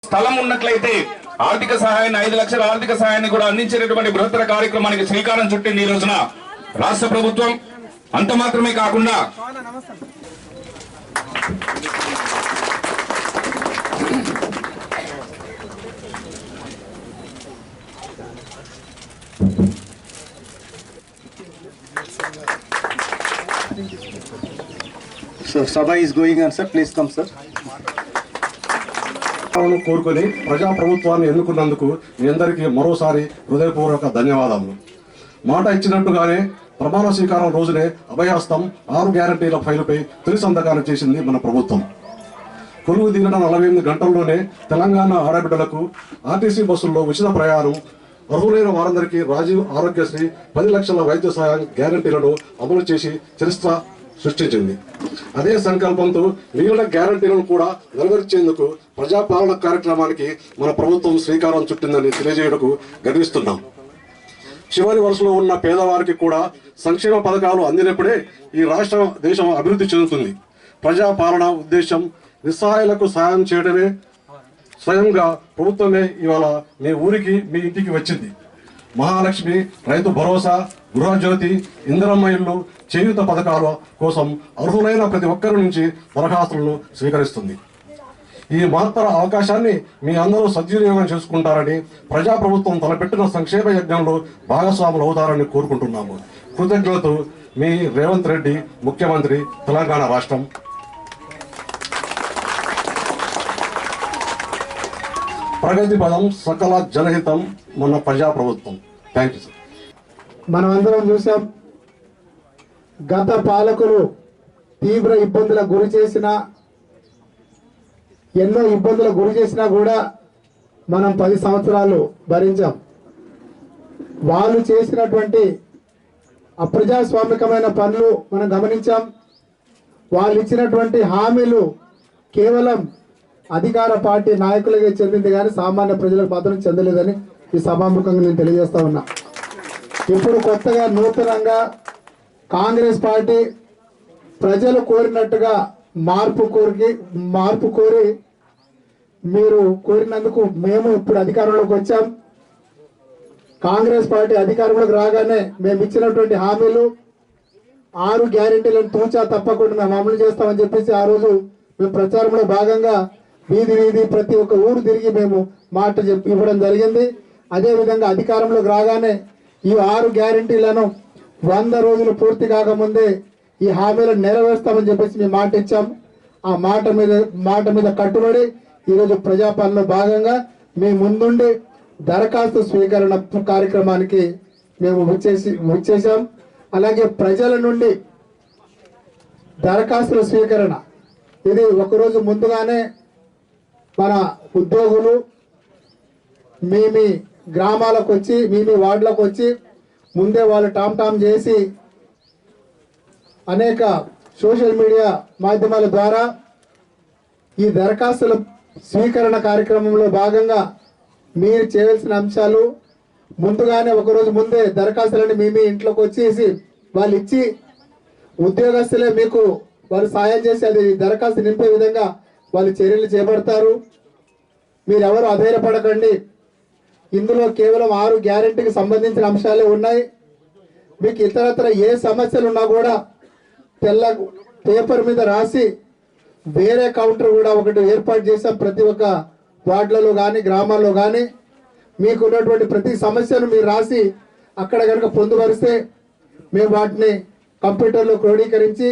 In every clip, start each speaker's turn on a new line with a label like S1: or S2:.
S1: స్థలం ఉన్నట్లయితే ఆర్థిక సహాయాన్ని 5 లక్షల ఆర్థిక సహాయాన్ని కూడా అందించేటటువంటి బృహత్తర కార్యక్రమానికి శ్రీకారం చుట్టింది ఈ రోజున రాష్ట్ర ప్రభుత్వం. అంత మాత్రమే కాకుండా
S2: So Sabha is going on, sir. Please come, sir.
S3: కోరుకొని ప్రజాప్రభుత్వాన్ని ఎన్నుకున్నందుకు మీ అందరికీ మరోసారి హృదయపూర్వక ధన్యవాదాలు. మాట ఇచ్చినట్టుగానే ప్రమాణ స్వీకారం రోజునే అభయహస్తం 6 గ్యారంటీల ఫైలుపై తొలి సంతకాలు చేసింది మన ప్రభుత్వం. కొలువు తీరిన 48 గంటల్లోనే తెలంగాణ ఆడబిడ్డలకు ఆర్టీసీ బస్సుల్లో ఉచిత ప్రయాణం, అర్హులైన వారందరికీ రాజీవ్ ఆరోగ్యశ్రీ 10 లక్షల వైద్య సహాయం గ్యారంటీలను అమలు చేసి చరిత్ర సృష్టించింది. అదే సంకల్పంతో మిగిలిన గ్యారంటీలను కూడా నెరవేర్చేందుకు ప్రజాపాలన కార్యక్రమానికి మన ప్రభుత్వం శ్రీకారం చుట్టిందని తెలియజేయడానికి గర్విస్తున్నాం. చివరి వరుసలో ఉన్న పేదవారికి కూడా సంక్షేమ పథకాలు అందినప్పుడే ఈ రాష్ట్రం దేశం అభివృద్ధి చెందుతుంది. ప్రజాపాలన ఉద్దేశం నిస్సహాయులకు సాయం చేయడమే. స్వయంగా ప్రభుత్వమే ఇవాళ మీ ఊరికి మీ ఇంటికి వచ్చింది. మహాలక్ష్మి, రైతు భరోసా, గృహజ్యోతి, ఇందిరమ్మ ఇల్లు, చేయూత పథకాల కోసం అర్హులైన ప్రతి ఒక్కరి నుంచి దరఖాస్తులను స్వీకరిస్తుంది. ఈ మహత్తర అవకాశాన్ని మీ అందరూ సద్వినియోగం చేసుకుంటారని, ప్రజాప్రభుత్వం తలపెట్టిన సంక్షేమ యజ్ఞంలో భాగస్వాములు అవుతారని కోరుకుంటున్నాము. కృతజ్ఞతలు, మీ రేవంత్ రెడ్డి, ముఖ్యమంత్రి, తెలంగాణ రాష్ట్రం. ప్రగతి పదం, సకల జనహితం, మన ప్రజాప్రభుత్వం. Thank you sir.
S4: మనమందరం చూసాం, గత పాలకులు తీవ్ర ఇబ్బందులకు గురి చేసినా, ఎన్నో ఇబ్బందులకు గురి చేసినా కూడా మనం 10 సంవత్సరాలు భరించాం. వాళ్ళు చేసినటువంటి అప్రజాస్వామికమైన పనులు మనం గమనించాం. వాళ్ళు ఇచ్చినటువంటి హామీలు కేవలం అధికార పార్టీ నాయకులకే చెందింది కానీ సామాన్య ప్రజలకు మాత్రం చెందలేదని ఈ సభాముఖంగా నేను తెలియజేస్తా ఉన్నా. ఇప్పుడు కొత్తగా నూతనంగా కాంగ్రెస్ పార్టీ ప్రజలు కోరినట్టుగా మార్పు కోరి మీరు కోరినందుకు మేము ఇప్పుడు అధికారంలోకి వచ్చాం. కాంగ్రెస్ పార్టీ అధికారంలోకి రాగానే మేము ఇచ్చినటువంటి హామీలు 6 గ్యారెంటీలను తూచా తప్పకుండా మేము అమలు చేస్తామని చెప్పేసి ఆ రోజు మేము ప్రచారంలో భాగంగా వీధి ప్రతి ఒక్క ఊరు తిరిగి మేము మాట ఇవ్వడం జరిగింది. అదేవిధంగా అధికారంలోకి రాగానే ఈ 6 గ్యారెంటీలను 100 రోజులు పూర్తి కాకముందే ఈ హామీలను నెరవేరుస్తామని చెప్పేసి మేము మాట ఇచ్చాం. ఆ మాట మీద కట్టుబడి ఈరోజు ప్రజాపాలనలో భాగంగా మీ ముందుండి దరఖాస్తు స్వీకరణ కార్యక్రమానికి మేము వచ్చేసాం. అలాగే ప్రజల నుండి దరఖాస్తుల స్వీకరణ, ఇది ఒకరోజు ముందుగానే మన ఉద్యోగులు మీ గ్రామాలకు వచ్చి మీ వార్డులకు వచ్చి ముందే వాళ్ళు టామ్ చేసి అనేక సోషల్ మీడియా మాధ్యమాల ద్వారా ఈ దరఖాస్తుల స్వీకరణ కార్యక్రమంలో భాగంగా మీరు చేయవలసిన అంశాలు ముందుగానే ఒకరోజు ముందే దరఖాస్తులని మీ ఇంట్లోకి వచ్చేసి వాళ్ళు ఇచ్చి ఉద్యోగస్తులే మీకు వాళ్ళు సాయం చేసి అది దరఖాస్తు నింపే విధంగా వాళ్ళు చర్యలు చేపడతారు. మీరెవరు అధైర్యపడకండి. ఇందులో కేవలం 6 గ్యారెంటీకి సంబంధించిన అంశాలే ఉన్నాయి. మీకు ఇతరత్ర ఏ సమస్యలు ఉన్నా కూడా తెల్ల పేపర్ మీద రాసి వేరే కౌంటర్ కూడా ఒకటి ఏర్పాటు చేసాం. ప్రతి ఒక్క వార్డులలో కానీ గ్రామాల్లో కానీ మీకు ఉన్నటువంటి ప్రతి సమస్యను మీరు రాసి అక్కడ కనుక పొందుపరిస్తే మేము వాటిని కంప్యూటర్లో క్రోడీకరించి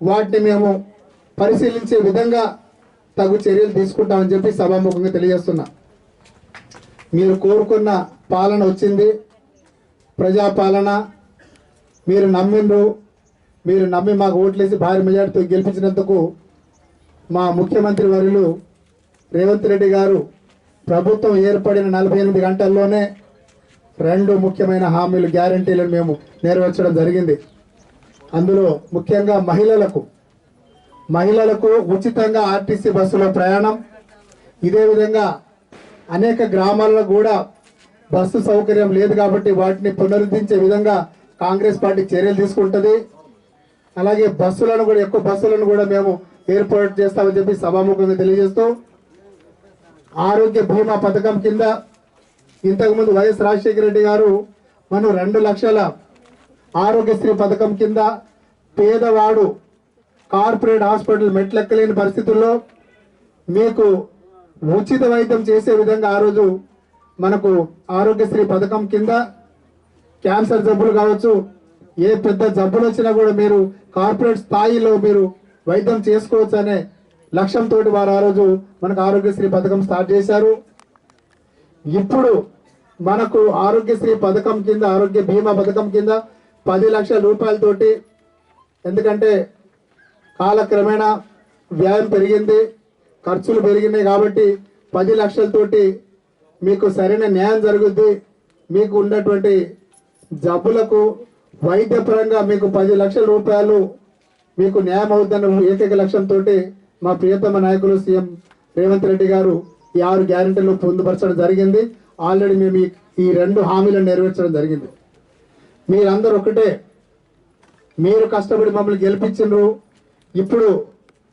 S4: వాటిని మేము పరిశీలించే విధంగా తగు చర్యలు తీసుకుంటామని చెప్పి సభాముఖంగా తెలియజేస్తున్నా. మీరు కోరుకున్న పాలన వచ్చింది, ప్రజాపాలన. మీరు నమ్మి మాకు ఓట్లేసి భారీ మెజార్టీతో గెలిపించినందుకు మా ముఖ్యమంత్రి వర్యులు రేవంత్ రెడ్డి గారు ప్రభుత్వం ఏర్పడిన 48 గంటల్లోనే 2 ముఖ్యమైన హామీలు గ్యారంటీలను మేము నెరవేర్చడం జరిగింది. అందులో ముఖ్యంగా మహిళలకు ఉచితంగా ఆర్టీసీ బస్సులో ప్రయాణం. ఇదే విధంగా అనేక గ్రామాల్లో కూడా బస్సు సౌకర్యం లేదు కాబట్టి వాటిని పునరుద్ధరించే విధంగా కాంగ్రెస్ పార్టీ చర్యలు తీసుకుంటుంది. అలాగే ఎక్కువ బస్సులను కూడా మేము ఏర్పాటు చేస్తామని చెప్పి సభాముఖంగా తెలియజేస్తూ ఆరోగ్య బీమా పథకం కింద ఇంతకుముందు వైఎస్ రాజశేఖర రెడ్డి గారు మనం 2 లక్షల ఆరోగ్యశ్రీ పథకం కింద పేదవాడు కార్పొరేట్ హాస్పిటల్ మెట్లెక్కలేని పరిస్థితుల్లో మీకు ఉచిత వైద్యం చేసే విధంగా ఆ రోజు మనకు ఆరోగ్యశ్రీ పథకం కింద క్యాన్సర్ జబ్బులు కావచ్చు, ఏ పెద్ద జబ్బులు వచ్చినా కూడా మీరు కార్పొరేట్ స్థాయిలో మీరు వైద్యం చేసుకోవచ్చు అనే లక్ష్యంతో వారు ఆ రోజు మనకు ఆరోగ్యశ్రీ పథకం స్టార్ట్ చేశారు. ఇప్పుడు మనకు ఆరోగ్యశ్రీ పథకం కింద ఆరోగ్య బీమా పథకం కింద 10 లక్షల రూపాయలతోటి, ఎందుకంటే కాలక్రమేణా వ్యయం పెరిగింది, ఖర్చులు పెరిగినాయి కాబట్టి 10 లక్షలతోటి మీకు సరైన న్యాయం జరుగుద్ది. మీకు ఉన్నటువంటి జబ్బులకు వైద్యపరంగా మీకు 10 లక్షల రూపాయలు మీకు న్యాయం అవుతుందన్న ఏకైక లక్ష్యంతో మా ప్రియతమ నాయకులు సీఎం రేవంత్ రెడ్డి గారు ఈ 6 గ్యారెంటీలు పొందుపరచడం జరిగింది. ఆల్రెడీ మేము ఈ 2 హామీలను నెరవేర్చడం జరిగింది. మీరందరూ ఒకటే, మీరు కష్టపడి మమ్మల్ని గెలిపించిండ్రు. ఇప్పుడు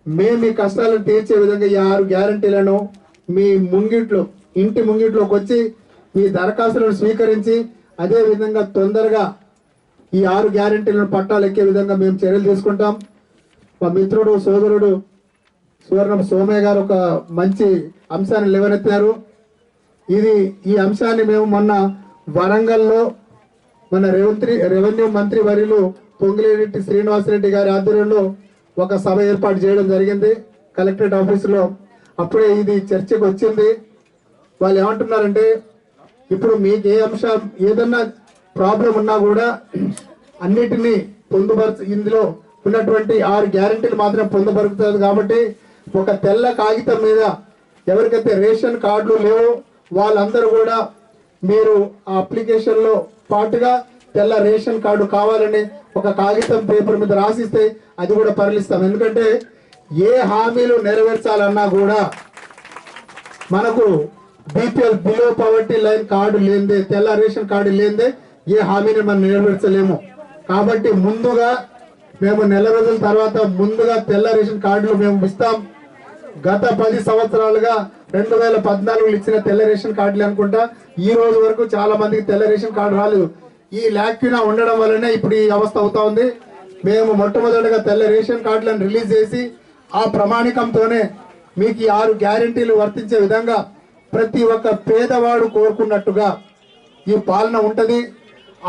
S4: మేము మీ కష్టాలను తీర్చే విధంగా ఈ 6 గ్యారెంటీలను మీ ఇంటి ముంగిట్లోకి వచ్చి మీ దరఖాస్తులను స్వీకరించి అదే విధంగా తొందరగా ఈ 6 గ్యారెంటీలను పట్టాలు ఎక్కే విధంగా మేము చర్యలు తీసుకుంటాం. మా మిత్రుడు సోదరుడు సువర్ణం సోమయ్య గారు ఒక మంచి అంశాన్ని లేవనెత్తారు. ఈ అంశాన్ని మేము మొన్న వరంగల్లో మన రెవెన్యూ మంత్రి వర్యులు పొంగిరెడ్డి శ్రీనివాసరెడ్డి గారి ఆధ్వర్యంలో ఒక సభ ఏర్పాటు చేయడం జరిగింది కలెక్టరేట్ ఆఫీసులో. అప్పుడే ఇది చర్చకు వచ్చింది. వాళ్ళు ఏమంటున్నారంటే, ఇప్పుడు మీకు ఏ అంశం ఏదన్నా ప్రాబ్లం ఉన్నా కూడా అన్నిటినీ ఇందులో ఉన్నటువంటి 6 గ్యారెంటీలు మాత్రం పొందుపరుస్తుంది. కాబట్టి ఒక తెల్ల కాగితం మీద ఎవరికైతే రేషన్ కార్డులు లేవో వాళ్ళందరూ కూడా మీరు ఆ అప్లికేషన్లో పాటుగా తెల్ల రేషన్ కార్డు కావాలని ఒక కాగితం పేపర్ మీద రాసిస్తే అది కూడా పరిలిస్తాం. ఎందుకంటే ఏ హామీలు నెరవేర్చాలన్నా కూడా మనకు BPL below poverty line card లేనిదే, తెల్ల రేషన్ కార్డు లేనిదే ఏ హామీని మనం నెరవేర్చలేము. కాబట్టి ముందుగా మేము నెల రోజుల తర్వాత ముందుగా తెల్ల రేషన్ కార్డులు మేము ఇస్తాం. గత 10 సంవత్సరాలుగా 2014 ఇచ్చిన తెల్ల రేషన్ కార్డులు అనుకుంటా ఈ రోజు వరకు చాలా మందికి తెల్ల రేషన్ కార్డు రాలేదు. ఈ లాక్యూనా ఉండడం వల్లనే ఇప్పుడు ఈ అవస్థ అవుతా ఉంది. మేము మొట్టమొదటిగా తెల్ల రేషన్ కార్డులను రిలీజ్ చేసి ఆ ప్రమాణికంతోనే మీకు ఈ 6 గ్యారెంటీలు వర్తించే విధంగా ప్రతి ఒక్క పేదవాడు కోరుకున్నట్టుగా ఈ పాలన ఉంటది.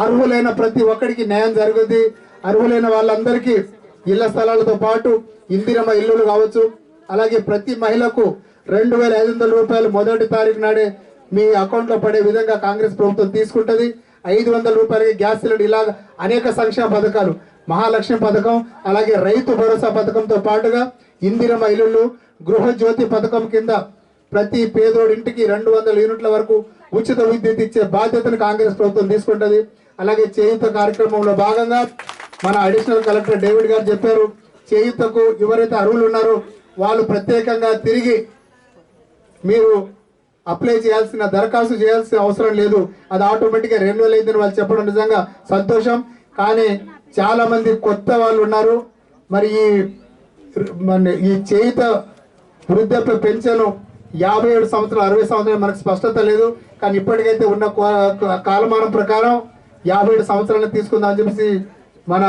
S4: అర్హులైన ప్రతి ఒక్కడికి న్యాయం జరుగుద్ది. అర్హులైన వాళ్ళందరికీ ఇళ్ల స్థలాలతో పాటు ఇందిరమ్మ ఇల్లులు కావచ్చు, అలాగే ప్రతి మహిళకు 2,500 రూపాయలు మొదటి తారీఖు నాడే మీ అకౌంట్లో పడే విధంగా కాంగ్రెస్ ప్రభుత్వం తీసుకుంటది. 500 రూపాయలకి గ్యాస్ సిలిండర్, ఇలాగ అనేక సంక్షేమ పథకాలు, మహాలక్ష్మి పథకం, అలాగే రైతు భరోసా పథకంతో పాటుగా ఇందిరమ్మ ఇల్లులు, గృహజ్యోతి పథకం కింద ప్రతి పేదోడింటికి 200 యూనిట్ల వరకు ఉచిత విద్యుత్ ఇచ్చే బాధ్యతను కాంగ్రెస్ ప్రభుత్వం తీసుకుంటది. అలాగే చేయూత కార్యక్రమంలో భాగంగా మన అడిషనల్ కలెక్టర్ డేవిడ్ గారు చెప్పారు, చేయూతకు ఎవరైతే అర్హులు ఉన్నారో వాళ్ళు ప్రత్యేకంగా తిరిగి మీరు అప్లై చేయాల్సిన, దరఖాస్తు చేయాల్సిన అవసరం లేదు, అది ఆటోమేటిక్గా రెన్యువల్ అయిందని వాళ్ళు చెప్పడం నిజంగా సంతోషం. కానీ చాలా మంది కొత్త వాళ్ళు ఉన్నారు. మరి ఈ చేయూత వృద్ధాప్య పెన్షన్ 57 సంవత్సరాలు 60 సంవత్సరాలు మనకు స్పష్టత లేదు. కానీ ఇప్పటికైతే ఉన్న కాలమానం ప్రకారం 57 సంవత్సరాలు తీసుకుందామని చెప్పేసి మన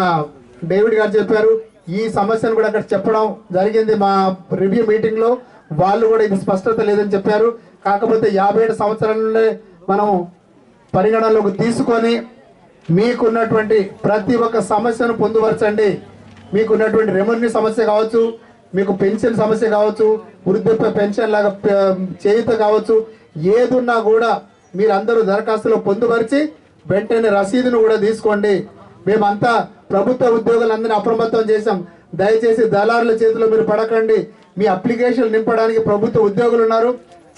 S4: డేవిడ్ గారు చెప్పారు. ఈ సమస్యను కూడా అక్కడ చెప్పడం జరిగింది మా రివ్యూ మీటింగ్ లో. వాళ్ళు కూడా ఇది స్పష్టత లేదని చెప్పారు. కాకపోతే 57 సంవత్సరాలనే మనం పరిగణనలోకి తీసుకొని మీకున్నటువంటి ప్రతి ఒక్క సమస్యను పొందుపరచండి. మీకున్నటువంటి రెవెన్యూ సమస్య కావచ్చు, మీకు పెన్షన్ సమస్య కావచ్చు, వృద్ధాప్య పెన్షన్ లాగా చేయూత కావచ్చు, ఏదున్నా కూడా మీరందరూ దరఖాస్తులో పొందుపరిచి వెంటనే రసీదును కూడా తీసుకోండి. మేమంతా ప్రభుత్వ ఉద్యోగులందరినీ అప్రమత్తం చేశాం. దయచేసి దళారుల చేతిలో మీరు పడకండి. మీ అప్లికేషన్ నింపడానికి ప్రభుత్వ ఉద్యోగులు ఉన్నారు,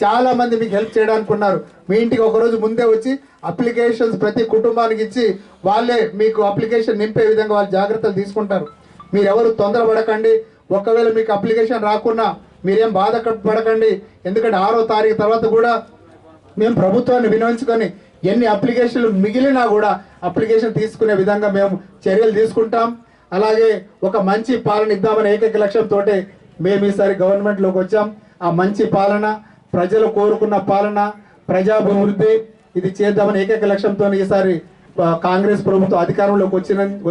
S4: చాలా మంది మీకు హెల్ప్ చేయడానికి ఉన్నారు. మీ ఇంటికి ఒకరోజు ముందే వచ్చి అప్లికేషన్స్ ప్రతి కుటుంబానికి ఇచ్చి వాళ్ళే మీకు అప్లికేషన్ నింపే విధంగా వాళ్ళు జాగ్రత్తలు తీసుకుంటారు. మీరెవరు తొందరపడకండి. ఒకవేళ మీకు అప్లికేషన్ రాకున్నా మీరేం బాధపడకండి. ఎందుకంటే 6వ తారీఖు తర్వాత కూడా మేము ప్రభుత్వాన్ని వినియోగించుకొని ఎన్ని అప్లికేషన్లు మిగిలినా కూడా అప్లికేషన్ తీసుకునే విధంగా మేము చర్యలు తీసుకుంటాం. అలాగే ఒక మంచి పాలన ఇద్దామనే ఏకైక లక్ష్యంతో మేము ఈసారి గవర్నమెంట్లోకి వచ్చాం. ఆ మంచి పాలన ప్రజలు కోరుకున్న పాలన, ప్రజాభివృద్ధి ఇది చేద్దామని ఏకైక లక్ష్యంతో ఈసారి కాంగ్రెస్ ప్రభుత్వం అధికారంలోకి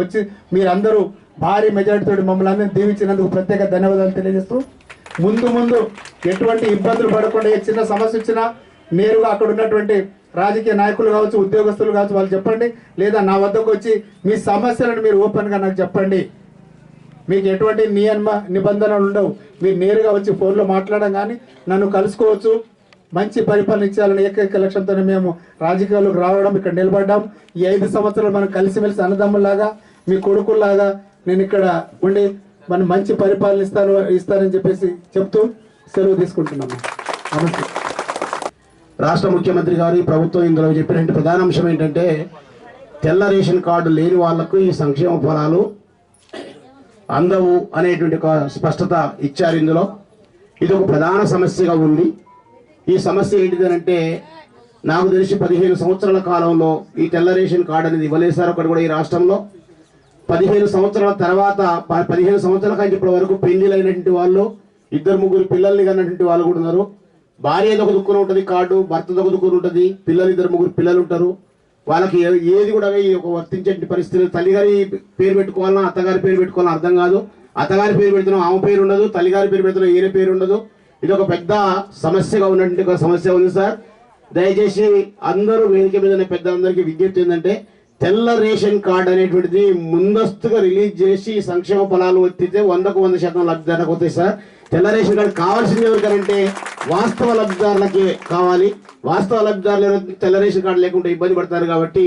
S4: వచ్చి మీరందరూ భారీ మెజారిటీతో మమ్మల్ని అందరినీ దీవించినందుకు ప్రత్యేక ధన్యవాదాలు తెలియజేస్తూ ముందు ఎటువంటి ఇబ్బందులు పడకుండా ఏ చిన్న సమస్య వచ్చినా నేరుగా అక్కడ ఉన్నటువంటి రాజకీయ నాయకులు కావచ్చు, ఉద్యోగస్తులు కావచ్చు, వాళ్ళు చెప్పండి. లేదా నా వద్దకు వచ్చి మీ సమస్యలను మీరు ఓపెన్గా నాకు చెప్పండి. మీకు ఎటువంటి నిబంధనలు ఉండవు. మీరు నేరుగా వచ్చి ఫోన్లో మాట్లాడడం కానీ నన్ను కలుసుకోవచ్చు. మంచి పరిపాలన ఇచ్చాలని ఏకైక లక్ష్యంతోనే మేము రాజకీయాల్లోకి రావడం, ఇక్కడ నిలబడ్డాం. ఈ 5 సంవత్సరాలు మనం కలిసిమెలిసి అన్నదమ్ముల్లాగా, మీ కొడుకుల్లాగా నేను ఇక్కడ ఉండి మనం మంచి పరిపాలన ఇస్తానని చెప్పేసి చెప్తూ సెలవు తీసుకుంటున్నాము. నమస్తే.
S5: రాష్ట్ర ముఖ్యమంత్రి గారు ఈ ప్రభుత్వం ఇందులో చెప్పిన ప్రధాన అంశం ఏంటంటే తెల్ల రేషన్ కార్డు లేని వాళ్లకు ఈ సంక్షేమ ఫలాలు అందవు అనేటువంటి ఒక స్పష్టత ఇచ్చారు. ఇందులో ఇది ఒక ప్రధాన సమస్యగా ఉంది. ఈ సమస్య ఏంటిదనంటే నాకు తెలిసి 15 సంవత్సరాల కాలంలో ఈ తెల్ల రేషన్ కార్డు అనేది ఇవ్వలేసారు ఒకటి కూడా ఈ రాష్ట్రంలో. 15 సంవత్సరాల తర్వాత 15 సంవత్సరాల కంటే ఇప్పటి వరకు పెళ్లిలైనటువంటి వాళ్ళు, 2-3 పిల్లల్ని కన్నటువంటి వాళ్ళు కూడా ఉన్నారు. భార్య ఒక దుక్కుని ఉంటుంది కార్డు, భర్త ఒక దుక్కుని ఉంటుంది, పిల్లలు 2-3 పిల్లలు ఉంటారు. వాళ్ళకి ఏది కూడా ఒక వర్తించే పరిస్థితి. తల్లిగారి పేరు పెట్టుకోవాలన్నా అత్తగారి పేరు పెట్టుకోవాలని అర్థం కాదు. అత్తగారి పేరు పెడుతున్నాం ఆమె పేరు ఉండదు, తల్లిగారి పేరు పెడుతున్నాం ఈయన పేరు ఉండదు. ఇది ఒక పెద్ద సమస్యగా ఉన్నటువంటి ఒక సమస్య ఉంది సార్. దయచేసి అందరూ వేదిక మీద ఉన్న పెద్దలందరికీ విజ్ఞప్తి ఏంటంటే తెల్ల రేషన్ కార్డు అనేటువంటిది ముందస్తుగా రిలీజ్ చేసి సంక్షేమ ఫలాలు ఎత్తితే 100కు 100% లబ్ధిదారులకు వస్తాయి సార్. తెల్ల రేషన్ కార్డు కావాల్సింది ఎవరికంటే వాస్తవ లబ్ధిదారులకే కావాలి. వాస్తవ లబ్ధిదారులు తెల్ల రేషన్ కార్డు లేకుంటే ఇబ్బంది పడతారు. కాబట్టి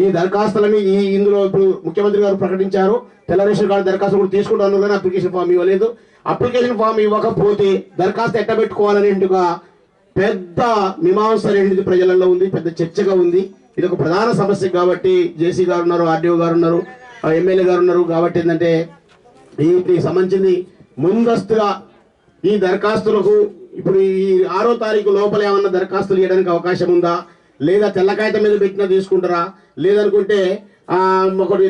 S5: ఈ దరఖాస్తులని ఇందులో ఇప్పుడు ముఖ్యమంత్రి గారు ప్రకటించారు. తెల్ల రేషన్ కార్డు దరఖాస్తు కూడా తీసుకుంటాను కానీ అప్లికేషన్ ఫామ్ ఇవ్వలేదు. అప్లికేషన్ ఫామ్ ఇవ్వకపోతే దరఖాస్తు ఎట్టబెట్టుకోవాలనేట్టుగా పెద్ద మీమాంస అనేది ప్రజలలో ఉంది, పెద్ద చర్చగా ఉంది. ఇది ఒక ప్రధాన సమస్య. కాబట్టి జేసీ గారు ఉన్నారు, ఆర్డీఓ గారు ఉన్నారు, ఎమ్మెల్యే గారు ఉన్నారు. కాబట్టి ఏంటంటే ఈ సంబంధించింది ముందస్తుగా ఈ దరఖాస్తులకు ఇప్పుడు ఈ 6వ తారీఖు లోపల ఏమన్నా దరఖాస్తులు ఇవ్వడానికి అవకాశం ఉందా, లేదా తెల్ల కాగితం మీద పెట్టినా తీసుకుంటారా, లేదనుకుంటే ఒకటి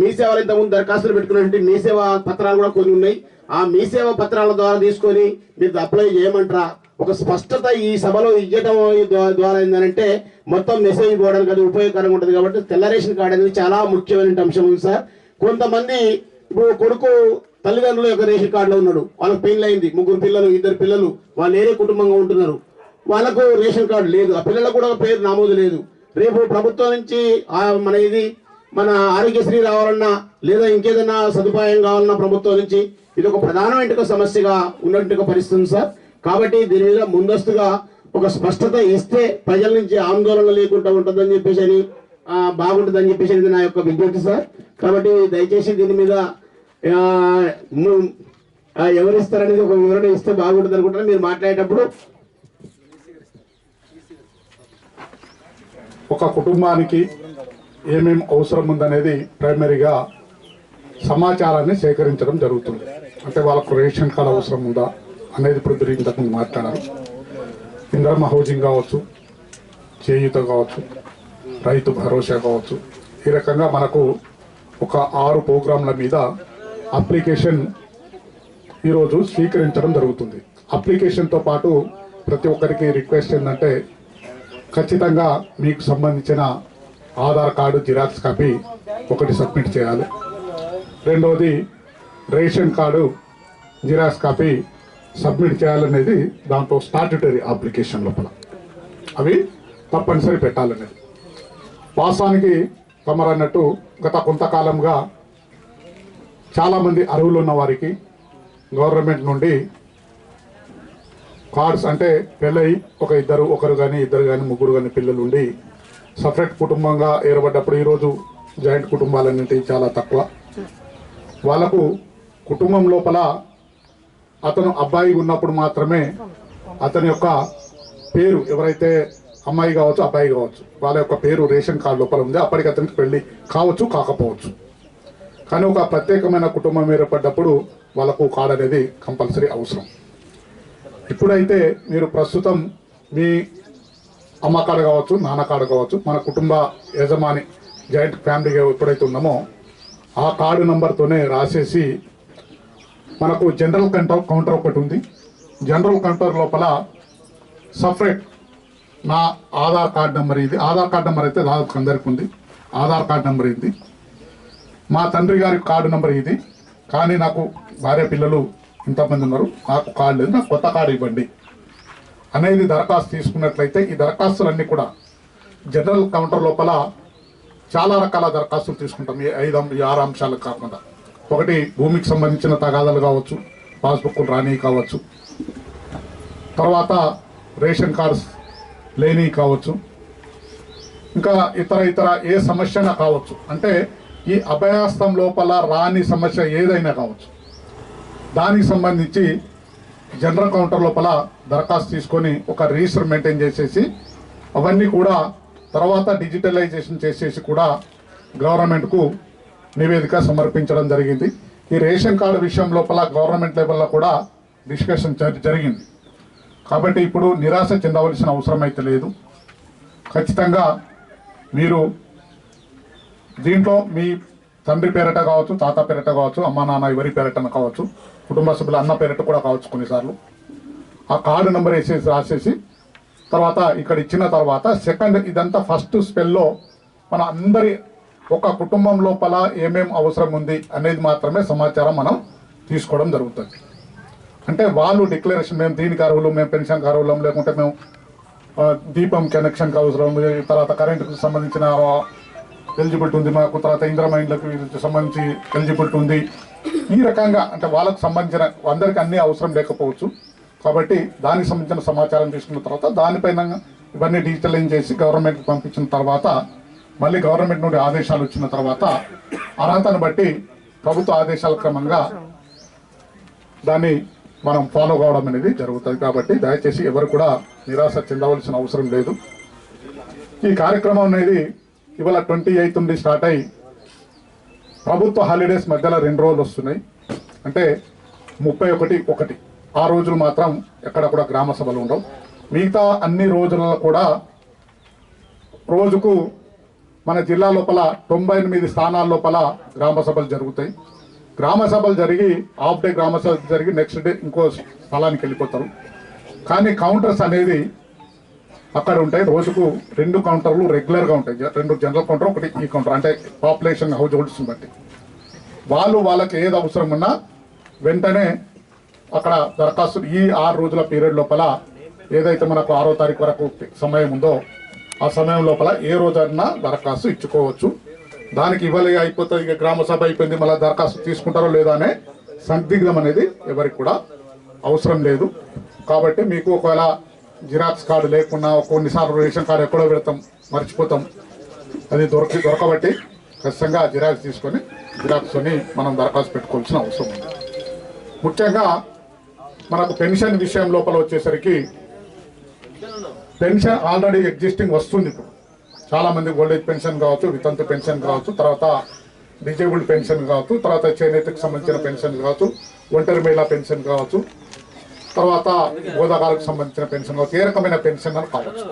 S5: మీ సేవలు ఇంతకుముందు దరఖాస్తులు పెట్టుకున్నట్టు మీ సేవ పత్రాలు కూడా కొన్ని ఉన్నాయి. ఆ మీ సేవ పత్రాల ద్వారా తీసుకొని మీరు అప్లై చేయమంటారా? ఒక స్పష్టత ఈ సభలో ఇవ్వడం ద్వారా ఏంటంటే మొత్తం మెసేజ్ పోవడానికి అది ఉపయోగకరంగా ఉంటుంది. కాబట్టి తెల్ల రేషన్ కార్డు అనేది చాలా ముఖ్యమైన అంశం ఉంది సార్. కొంతమంది ఇప్పుడు కొడుకు తల్లిదండ్రుల యొక్క రేషన్ కార్డులో ఉన్నాడు, వాళ్ళకి పెళ్లి అయింది, 3 పిల్లలు 2 పిల్లలు, వాళ్ళు వేరే కుటుంబంగా ఉంటున్నారు, వాళ్ళకు రేషన్ కార్డు లేదు, ఆ పిల్లలకు కూడా పేరు నమోదు లేదు. రేపు ప్రభుత్వం నుంచి మన ఆరోగ్యశ్రీ రావాలన్నా లేదా ఇంకేదైనా సదుపాయం కావాలన్నా ప్రభుత్వం నుంచి ఇది ఒక ప్రధానమైన సమస్యగా ఉన్నట్టు పరిస్థితి సార్. కాబట్టి దీని మీద ముందస్తుగా ఒక స్పష్టత ఇస్తే ప్రజల నుంచి ఆందోళన లేకుండా ఉంటుందని చెప్పేసి అని బాగుంటుందని చెప్పేసి అనేది నా యొక్క విజ్ఞప్తి సార్. కాబట్టి దయచేసి దీని మీద ఎవరిస్తారనేది ఒక వివరణ ఇస్తే బాగుంటుంది అనుకుంటున్నాను. మీరు మాట్లాడేటప్పుడు
S6: ఒక కుటుంబానికి ఏమేమి అవసరం ఉందనేది ప్రైమరీగా సమాచారాన్ని సేకరించడం జరుగుతుంది. అంటే వాళ్ళకు రేషన్ కార్డు అవసరం ఉందా అనేది ఇప్పుడు ఇంతకుముందు మాట్లాడారు. ఇందిరమ్మ హౌసింగ్ కావచ్చు, చేయూత కావచ్చు, రైతు భరోసా కావచ్చు, ఈ రకంగా మనకు ఒక 6 ప్రోగ్రాంల మీద అప్లికేషన్ ఈరోజు స్వీకరించడం జరుగుతుంది. అప్లికేషన్తో పాటు ప్రతి ఒక్కరికి రిక్వెస్ట్ ఏంటంటే ఖచ్చితంగా మీకు సంబంధించిన ఆధార్ కార్డు జిరాక్స్ కాపీ ఒకటి సబ్మిట్ చేయాలి. రెండవది ration card xerox copy submit చేయాలనేది దాంట్లో స్టాట్యుటరీ అప్లికేషన్ లోపల అవి తప్పనిసరి పెట్టాలనేది. వాస్తవానికి తమరన్నట్టు గత కొంతకాలంగా చాలామంది అర్హులు ఉన్న వారికి గవర్నమెంట్ నుండి కార్డ్స్ అంటే పెళ్ళయి ఒకరు కానీ ఇద్దరు కానీ 3 కానీ పిల్లలు ఉండి సపరేట్ కుటుంబంగా ఏర్పడ్డప్పుడు ఈరోజు జాయింట్ కుటుంబాలన్నింటినీ చాలా తక్కువ. వాళ్ళకు కుటుంబం లోపల అతను అబ్బాయి ఉన్నప్పుడు మాత్రమే అతని యొక్క పేరు, ఎవరైతే అమ్మాయి కావచ్చు అబ్బాయి కావచ్చు, వాళ్ళ యొక్క పేరు రేషన్ కార్డు లోపల ఉంది. అప్పటికి అతనికి పెళ్లి కావచ్చు కాకపోవచ్చు. కానీ ఒక ప్రత్యేకమైన కుటుంబం ఏర్పడ్డప్పుడు వాళ్ళకు కార్డు అనేది కంపల్సరీ అవసరం. ఇప్పుడైతే మీరు ప్రస్తుతం మీ అమ్మ కార్డు కావచ్చు, నాన్న కార్డు కావచ్చు, మన కుటుంబ యజమాని జాయింట్ ఫ్యామిలీగా ఎప్పుడైతే ఉన్నామో ఆ కార్డు నంబర్తోనే రాసేసి మనకు జనరల్ కౌంటర్ ఒకటి ఉంది. జనరల్ కౌంటర్ లోపల సపరేట్ నా ఆధార్ కార్డ్ నెంబర్ ఇది. ఆధార్ కార్డ్ నెంబర్ అయితే దాదాపు అందరికి ఉంది. ఆధార్ కార్డ్ నెంబర్ ఇది. మా తండ్రి గారి కార్డు నెంబర్ ఇది. కానీ నాకు భార్య పిల్లలు ఇంతమంది ఉన్నారు, నాకు కార్డు లేదు, నాకు కొత్త కార్డు ఇవ్వండి అనేది దరఖాస్తు తీసుకున్నట్లయితే ఈ దరఖాస్తులన్నీ కూడా జనరల్ కౌంటర్ లోపల చాలా రకాల దరఖాస్తులు తీసుకుంటాం. ఈ 6 అంశాలకు కాకుండా ఒకటి భూమికి సంబంధించిన తగాదాలు కావచ్చు, పాస్బుక్లు రాని కావచ్చు, తర్వాత రేషన్ కార్డ్స్ లేని కావచ్చు, ఇంకా ఇతర ఏ సమస్య కావచ్చు. అంటే ఈ అభయాస్తం లోపల రాని సమస్య ఏదైనా కావచ్చు, దానికి సంబంధించి జనరల్ కౌంటర్ లోపల దరఖాస్తు తీసుకొని ఒక రిజిస్టర్ మెయింటైన్ చేసేసి అవన్నీ కూడా తర్వాత డిజిటలైజేషన్ చేసేసి కూడా గవర్నమెంట్కు నివేదిక సమర్పించడం జరిగింది. ఈ రేషన్ కార్డు విషయం లోపల గవర్నమెంట్ లెవెల్లో కూడా డిస్కషన్ జరిగింది. కాబట్టి ఇప్పుడు నిరాశ చెందవలసిన అవసరం అయితే లేదు. ఖచ్చితంగా మీరు దీంట్లో మీ తండ్రి పేరట కావచ్చు, తాత పేరట కావచ్చు, అమ్మ నాన్న ఎవరి పేరటన కావచ్చు, కుటుంబ సభ్యుల అన్న పేరట కూడా కావచ్చు. కొన్నిసార్లు ఆ కార్డు నెంబర్ వేసేసి రాసేసి తర్వాత ఇక్కడ ఇచ్చిన తర్వాత సెకండ్ ఇదంతా ఫస్ట్ స్పెల్లో మన అందరి ఒక కుటుంబం లోపల ఏమేం అవసరం ఉంది అనేది మాత్రమే సమాచారం మనం తీసుకోవడం జరుగుతుంది. అంటే వాళ్ళు డిక్లరేషన్ మేము దీనికి అర్హులు, మేము పెన్షన్కి అర్హులం, లేకుంటే మేము దీపం కనెక్షన్కి అవసరం, తర్వాత కరెంటుకు సంబంధించిన ఎలిజిబిలిటీ ఉంది మాకు, తర్వాత ఇంద్రమైండ్లకు సంబంధించి ఎలిజిబిలిటీ ఉంది. ఈ రకంగా అంటే వాళ్ళకు సంబంధించిన అందరికీ అన్నీ అవసరం లేకపోవచ్చు. కాబట్టి దానికి సంబంధించిన సమాచారం తీసుకున్న తర్వాత దానిపైన ఇవన్నీ డిజిటలైజ్ చేసి గవర్నమెంట్కి పంపించిన తర్వాత మళ్ళీ గవర్నమెంట్ నుండి ఆదేశాలు వచ్చిన తర్వాత అర్హతను బట్టి ప్రభుత్వ ఆదేశాల క్రమంగా దాన్ని మనం ఫాలో కావడం అనేది జరుగుతుంది. కాబట్టి దయచేసి ఎవరు కూడా నిరాశ చెందవలసిన అవసరం లేదు. ఈ కార్యక్రమం అనేది ఇవాళ 28 నుండి స్టార్ట్ అయ్యి ప్రభుత్వ హాలిడేస్ మధ్యలో 2 రోజులు వస్తున్నాయి. అంటే 31 ఆ రోజులు మాత్రం ఎక్కడ కూడా గ్రామ సభలు ఉండవు. మిగతా అన్ని రోజులలో కూడా రోజుకు మన జిల్లా లోపల 98 స్థానాల లోపల గ్రామ సభలు జరుగుతాయి. గ్రామ సభలు జరిగి హాఫ్ డే గ్రామ సభ జరిగి నెక్స్ట్ డే ఇంకో స్థలానికి వెళ్ళిపోతారు. కానీ కౌంటర్స్ అనేది అక్కడ ఉంటాయి. రోజుకు 2 కౌంటర్లు రెగ్యులర్గా ఉంటాయి. 2 జనరల్ కౌంటర్, 1 ఈ కౌంటర్. అంటే పాపులేషన్ హౌస్ హోల్డ్స్ని బట్టి వాళ్ళకి ఏది అవసరం ఉన్నా వెంటనే అక్కడ దరఖాస్తు ఈ 6 రోజుల పీరియడ్ లోపల ఏదైతే మనకు 6వ తారీఖు వరకు సమయం ఉందో ఆ సమయం లోపల ఏ రోజైనా దరఖాస్తు ఇచ్చుకోవచ్చు. దానికి ఇవ్వాలి అయిపోతుంది, ఇక గ్రామ సభ అయిపోయింది, మళ్ళీ దరఖాస్తు తీసుకుంటారో లేదా అనే సందిగ్ధం అనేది ఎవరికి కూడా అవసరం లేదు. కాబట్టి మీకు ఒకవేళ జిరాక్స్ కార్డు లేకున్నా కొన్నిసార్లు రేషన్ కార్డు ఎక్కడో పెడతాం, మర్చిపోతాం, అది దొరకబట్టి ఖచ్చితంగా జిరాక్స్ తీసుకొని జిరాక్స్తోని మనం దరఖాస్తు పెట్టుకోవాల్సిన అవసరం ఉంది. ముఖ్యంగా మనకు పెన్షన్ విషయం లోపల వచ్చేసరికి పెన్షన్ ఆల్రెడీ ఎగ్జిస్టింగ్ వస్తుంది. ఇప్పుడు చాలామంది ఓల్డ్ ఏజ్ పెన్షన్ కావచ్చు, వితంతు పెన్షన్ కావచ్చు, తర్వాత డిజేబుల్డ్ పెన్షన్ కావచ్చు, తర్వాత చేనేతకు సంబంధించిన పెన్షన్ కావచ్చు, ఒంటరి మహిళా పెన్షన్ కావచ్చు, తర్వాత బోధకాలకు సంబంధించిన పెన్షన్ కావచ్చు, ఏ రకమైన పెన్షన్ అని కావచ్చు.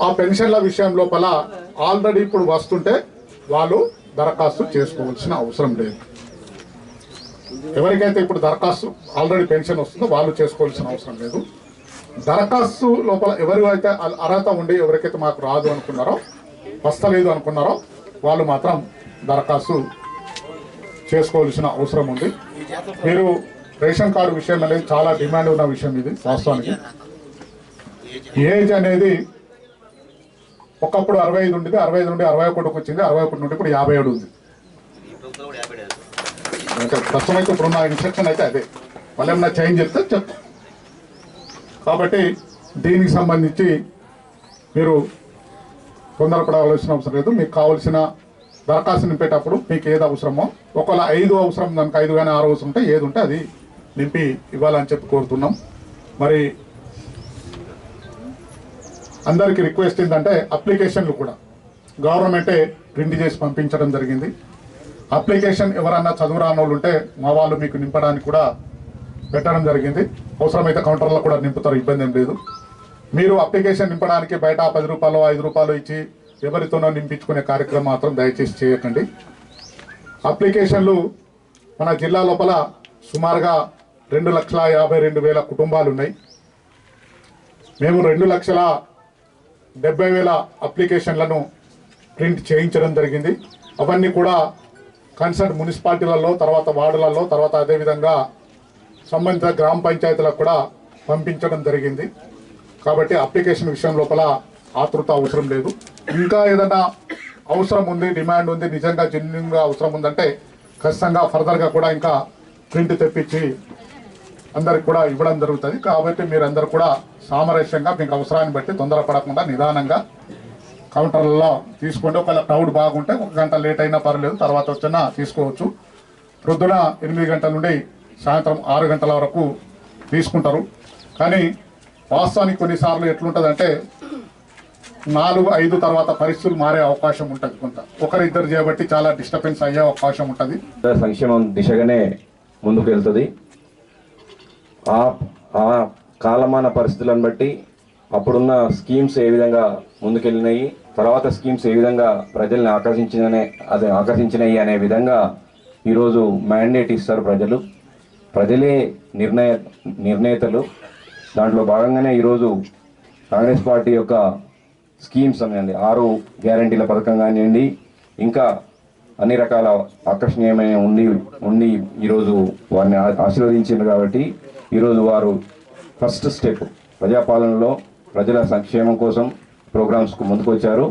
S6: ఆ పెన్షన్ల విషయం లోపల ఆల్రెడీ ఇప్పుడు వస్తుంటే వాళ్ళు దరఖాస్తు చేసుకోవాల్సిన అవసరం లేదు. ఎవరికైతే ఇప్పుడు దరఖాస్తు ఆల్రెడీ పెన్షన్ వస్తుందో వాళ్ళు చేసుకోవాల్సిన అవసరం లేదు. దరఖాస్తు లోపల ఎవరైతే అర్హత ఉండి ఎవరికైతే మాకు రాదు అనుకున్నారో, వస్తలేదు అనుకున్నారో వాళ్ళు మాత్రం దరఖాస్తు చేసుకోవాల్సిన అవసరం ఉంది. మీరు రేషన్ కార్డు విషయం అనేది చాలా డిమాండ్ ఉన్న విషయం. ఇది వాస్తవానికి ఏజ్ అనేది ఒకప్పుడు 65 ఉండేది, 65 నుండి 61 వచ్చింది, 61 నుండి ఇప్పుడు 57 ఉంది. ప్రస్తుతం ఇప్పుడు ఉన్న ఇన్స్ట్రక్షన్ అయితే అదే. మళ్ళీ ఏమన్నా చేంజ్ చెప్తే చెప్తాం. కాబట్టి దీనికి సంబంధించి మీరు తొందరపడవలసిన అవసరం లేదు. మీకు కావాల్సిన దరఖాస్తు నింపేటప్పుడు మీకు ఏది అవసరమో, ఒకవేళ 5 అవసరం దానికి 5 కానీ 6 అవసరం ఉంటే ఏది ఉంటే అది నింపి ఇవ్వాలని చెప్పి కోరుతున్నాం. మరి అందరికీ రిక్వెస్ట్ ఏంటంటే అప్లికేషన్లు కూడా గవర్నమెంటే ప్రింట్ చేసి పంపించడం జరిగింది. అప్లికేషన్ ఎవరన్నా చదువు రాని వాళ్ళు ఉంటే మా వాళ్ళు మీకు నింపడానికి కూడా పెట్టడం జరిగింది. అవసరమైతే కౌంటర్లో కూడా నింపుతారు, ఇబ్బంది ఏం లేదు. మీరు అప్లికేషన్ నింపడానికి బయట 10 రూపాయలు 5 రూపాయలు ఇచ్చి ఎవరితోనో నింపించుకునే కార్యక్రమం మాత్రం దయచేసి చేయకండి. అప్లికేషన్లు మన జిల్లా లోపల సుమారుగా 2,52,000 కుటుంబాలు ఉన్నాయి. మేము 2,70,000 అప్లికేషన్లను ప్రింట్ చేయించడం జరిగింది. అవన్నీ కూడా కన్సర్న్ మున్సిపాలిటీలలో, తర్వాత వార్డులలో, తర్వాత అదేవిధంగా సంబంధిత గ్రామ పంచాయతీలకు కూడా పంపించడం జరిగింది. కాబట్టి అప్లికేషన్ విషయం లోపల ఆతృత అవసరం లేదు. ఇంకా ఏదైనా అవసరం ఉంది, డిమాండ్ ఉంది, నిజంగా జెన్యున్గా అవసరం ఉందంటే ఖచ్చితంగా ఫర్దర్గా కూడా ఇంకా ప్రింట్ తెప్పించి అందరికి కూడా ఇవ్వడం జరుగుతుంది. కాబట్టి మీరందరూ కూడా సామరస్యంగా మీకు అవసరాన్ని బట్టి తొందరపడకుండా నిదానంగా కౌంటర్లలో తీసుకోండి. ఒకవేళ క్రౌడ్ బాగుంటే 1 గంట లేట్ అయినా పర్లేదు, తర్వాత వచ్చినా తీసుకోవచ్చు. ప్రొద్దున 8 గంటల నుండి సాయంత్రం 6 గంటల వరకు తీసుకుంటారు. కానీ వాస్తవానికి కొన్నిసార్లు ఎట్లుంటుందంటే 4-5 తర్వాత పరిస్థితులు మారే అవకాశం ఉంటుంది. కొంత ఒకరిద్దరు చేయబట్టి చాలా డిస్టర్బెన్స్ అయ్యే అవకాశం ఉంటుంది.
S7: సంక్షేమం దిశగానే ముందుకు వెళ్తుంది. ఆ కాలమాన పరిస్థితులను బట్టి అప్పుడున్న స్కీమ్స్ ఏ విధంగా ముందుకెళ్ళినాయి, తర్వాత స్కీమ్స్ ఏ విధంగా ప్రజల్ని ఆకర్షించినాయి అనే విధంగా ఈరోజు మ్యాండేట్ ఇస్తారు ప్రజలే నిర్ణేతలు. దాంట్లో భాగంగానే ఈరోజు కాంగ్రెస్ పార్టీ యొక్క స్కీమ్స్ అనేవి 6 గ్యారంటీల పథకం కానివ్వండి, ఇంకా అన్ని రకాల ఆకర్షణీయమైన ఉండి ఈరోజు వారిని ఆశీర్వదించారు. కాబట్టి ఈరోజు వారు ఫస్ట్ స్టెప్ ప్రజాపాలనలో ప్రజల సంక్షేమం కోసం ప్రోగ్రామ్స్కు ముందుకు వచ్చారు.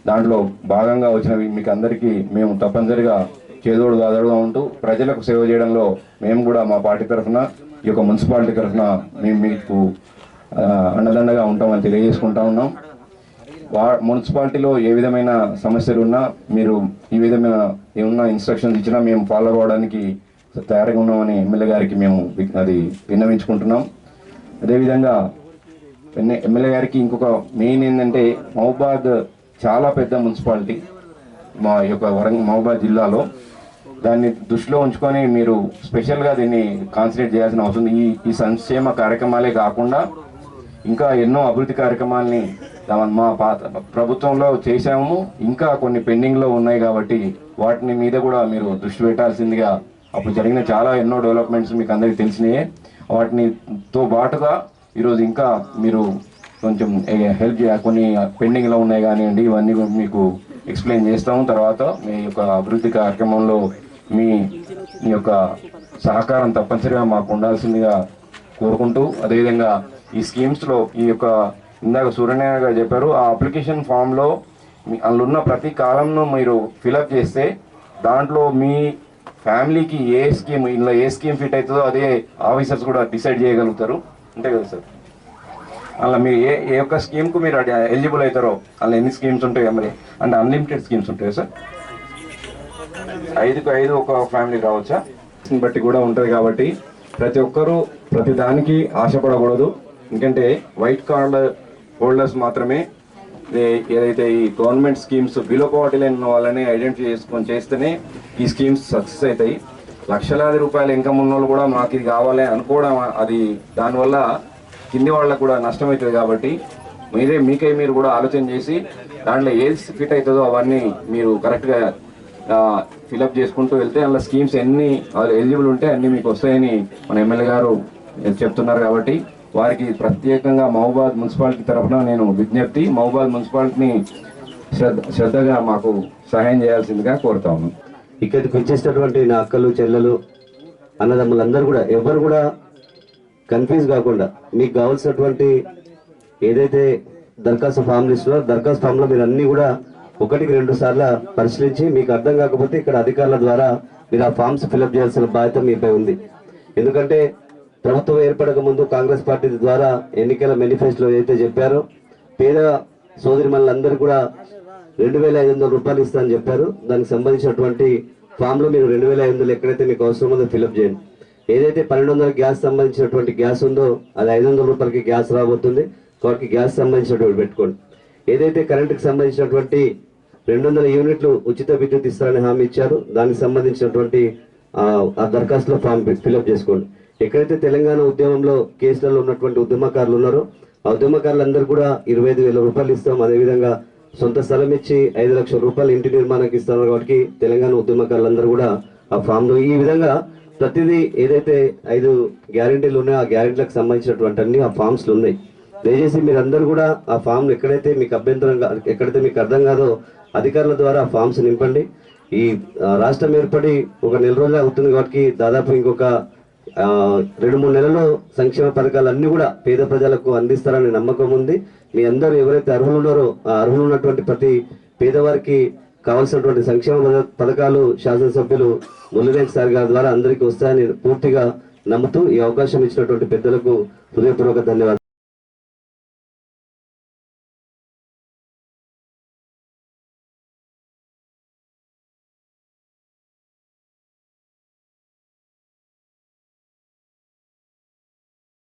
S7: దాంట్లో భాగంగా వచ్చినవి మీకు అందరికీ మేము తప్పనిసరిగా చేదోడు గాదోడుగా ఉంటూ ప్రజలకు సేవ చేయడంలో మేము కూడా మా పార్టీ తరఫున, ఈ యొక్క మున్సిపాలిటీ తరఫున మేము మీకు అండదండగా ఉంటామని తెలియజేసుకుంటా ఉన్నాం. మున్సిపాలిటీలో ఏ విధమైన సమస్యలు ఉన్నా మీరు ఈ విధమైన ఏమన్నా ఇన్స్ట్రక్షన్స్ ఇచ్చినా మేము ఫాలో అవ్వడానికి తయారుగా ఉన్నామని ఎమ్మెల్యే గారికి మేము అది విన్నవించుకుంటున్నాం. అదేవిధంగా ఎమ్మెల్యే గారికి ఇంకొక మెయిన్ ఏంటంటే, మహబూబాద్ చాలా పెద్ద మున్సిపాలిటీ మా యొక్క మహబూబాద్ జిల్లాలో. దాన్ని దృష్టిలో ఉంచుకొని మీరు స్పెషల్గా దీన్ని కాన్సన్ట్రేట్ చేయాల్సిన అవసరం. ఈ సంక్షేమ కార్యక్రమాలే కాకుండా ఇంకా ఎన్నో అభివృద్ధి కార్యక్రమాలని మా ప్రభుత్వంలో చేశాము, ఇంకా కొన్ని పెండింగ్లో ఉన్నాయి. కాబట్టి వాటిని మీద కూడా మీరు దృష్టి పెట్టాల్సిందిగా, అప్పుడు జరిగిన ఎన్నో డెవలప్మెంట్స్ మీకు అందరికీ తెలిసినాయే. వాటితో పాటుగా ఈరోజు ఇంకా మీరు కొంచెం హెల్ప్ కొన్ని పెండింగ్లో ఉన్నాయి కానివ్వండి, ఇవన్నీ మీకు ఎక్స్ప్లెయిన్ చేస్తాము. తర్వాత మీ యొక్క అభివృద్ధి కార్యక్రమంలో మీ యొక్క సహకారం తప్పనిసరిగా మాకు ఉండాల్సిందిగా కోరుకుంటూ, అదేవిధంగా ఈ స్కీమ్స్లో ఈ యొక్క ఇందాక సూర్యనారాయణ గారు చెప్పారు, ఆ అప్లికేషన్ ఫామ్లో అందులో ఉన్న ప్రతి కాలంను మీరు ఫిలప్ చేస్తే దాంట్లో మీ ఫ్యామిలీకి ఏ స్కీమ్ ఫిట్ అవుతుందో అదే ఆఫీసర్స్ కూడా డిసైడ్ చేయగలుగుతారు. అంతే కదా సార్? అలా మీరు ఏ ఒక్క స్కీమ్కు మీరు ఎలిజిబుల్ అవుతారో అలా ఎన్ని స్కీమ్స్ ఉంటాయో మరి, అంటే అన్లిమిటెడ్ స్కీమ్స్ ఉంటాయా సార్? 5కు 5 ఒక ఫ్యామిలీ రావచ్చా? బట్టి కూడా ఉంటుంది. కాబట్టి ప్రతి ఒక్కరూ ప్రతి దానికి ఆశపడకూడదు. ఎందుకంటే వైట్ కార్డ్ హోల్డర్స్ మాత్రమే ఏదైతే ఈ government schemes below poverty line ఉన్న వాళ్ళని ఐడెంటిఫై చేసుకొని చేస్తేనే ఈ స్కీమ్స్ సక్సెస్ అవుతాయి. లక్షలాది రూపాయల ఇన్కమ్ ఉన్న వాళ్ళు కూడా మాకు ఇది కావాలి అనుకోవడం, అది దానివల్ల కింది వాళ్ళకు కూడా నష్టమవుతుంది. కాబట్టి మీరు కూడా ఆలోచన చేసి దాంట్లో ఏది ఫిట్ అవుతుందో అవన్నీ మీరు కరెక్ట్గా ఫిలప్ చేసుకుంటూ వెళ్తే అందులో స్కీమ్స్ ఎన్ని ఎలిజిబుల్ ఉంటే అన్నీ మీకు వస్తాయని మన ఎమ్మెల్యే గారు చెప్తున్నారు. కాబట్టి వారికి ప్రత్యేకంగా మహబూబాద్ మున్సిపాలిటీ తరఫున నేను విజ్ఞప్తి, మహబూబాద్ మున్సిపాలిటీని శ్రద్ధగా మాకు సహాయం చేయాల్సిందిగా కోరుతా ఉన్నాను.
S2: ఇక్కడికి వచ్చేసినటువంటి నా అక్కలు, చెల్లెలు, అన్నదమ్ములందరూ కూడా ఎవరు కూడా కన్ఫ్యూజ్ కాకుండా మీకు కావాల్సినటువంటి ఏదైతే దరఖాస్తు ఫామ్లు ఇస్తున్నారో దరఖాస్తు ఫామ్లో మీరు అన్నీ కూడా 1-2 సార్లు పరిశీలించి మీకు అర్థం కాకపోతే ఇక్కడ అధికారుల ద్వారా మీరు ఆ ఫామ్స్ ఫిలప్ చేయాల్సిన బాధ్యత మీపై ఉంది. ఎందుకంటే ప్రభుత్వం ఏర్పడక ముందు కాంగ్రెస్ పార్టీ ద్వారా ఎన్నికల మేనిఫెస్టోలో ఏదైతే చెప్పారో పేద సోదరిమణులందరూ కూడా 2,500 రూపాయలు ఇస్తామని చెప్పారు. దానికి సంబంధించినటువంటి ఫామ్లో మీరు 2,500 ఎక్కడైతే మీకు అవసరం ఉందో ఫిలప్ చేయండి. ఏదైతే 1,200 గ్యాస్ సంబంధించినటువంటి గ్యాస్ ఉందో అది 500 రూపాయలకి గ్యాస్ రాబోతుంది. కాబట్టి గ్యాస్ సంబంధించినటువంటి పెట్టుకోండి. ఏదైతే కరెంటుకి సంబంధించినటువంటి 200 యూనిట్లు ఉచిత విద్యుత్ ఇస్తారని హామీ ఇచ్చారు, దానికి సంబంధించినటువంటి ఆ దరఖాస్తులో ఫామ్ ఫిలప్ చేసుకోండి. ఎక్కడైతే తెలంగాణ ఉద్యమంలో కేసులలో ఉన్నటువంటి ఉద్యమకారులు ఉన్నారో ఆ ఉద్యమకారులందరూ కూడా 25,000 రూపాయలు ఇస్తాం. అదేవిధంగా సొంత స్థలం ఇచ్చి 5 లక్షల రూపాయలు ఇంటి నిర్మాణానికి ఇస్తున్నారు. కాబట్టి తెలంగాణ ఉద్యమకారులందరూ కూడా ఆ ఫామ్లో ఈ విధంగా ప్రతిదీ ఏదైతే 5 గ్యారెంటీలు ఉన్నాయో ఆ గ్యారెంటీలకు సంబంధించినటువంటి అన్ని ఆ ఫామ్స్లు ఉన్నాయి. దయచేసి మీరందరూ కూడా ఆ ఫామ్ ఎక్కడైతే మీకు ఎక్కడైతే మీకు అర్థం కాదో అధికారుల ద్వారా ఆ ఫామ్స్ నింపండి. ఈ రాష్ట్రం ఏర్పడి ఒక నెల రోజులు అవుతుంది కాబట్టి దాదాపు ఇంకొక 2-3 నెలల్లో సంక్షేమ పథకాలు అన్ని కూడా పేద ప్రజలకు అందిస్తారనే నమ్మకం ఉంది. మీ అందరూ ఎవరైతే అర్హులు ఉన్నారో ఆ అర్హులు ఉన్నటువంటి ప్రతి పేదవారికి కావాల్సినటువంటి సంక్షేమ పథకాలు శాసనసభ్యులు మురళీధర్ సార్ గారి ద్వారా అందరికీ వస్తాయని పూర్తిగా నమ్ముతూ ఈ అవకాశం ఇచ్చినటువంటి పెద్దలకు హృదయపూర్వక ధన్యవాదాలు.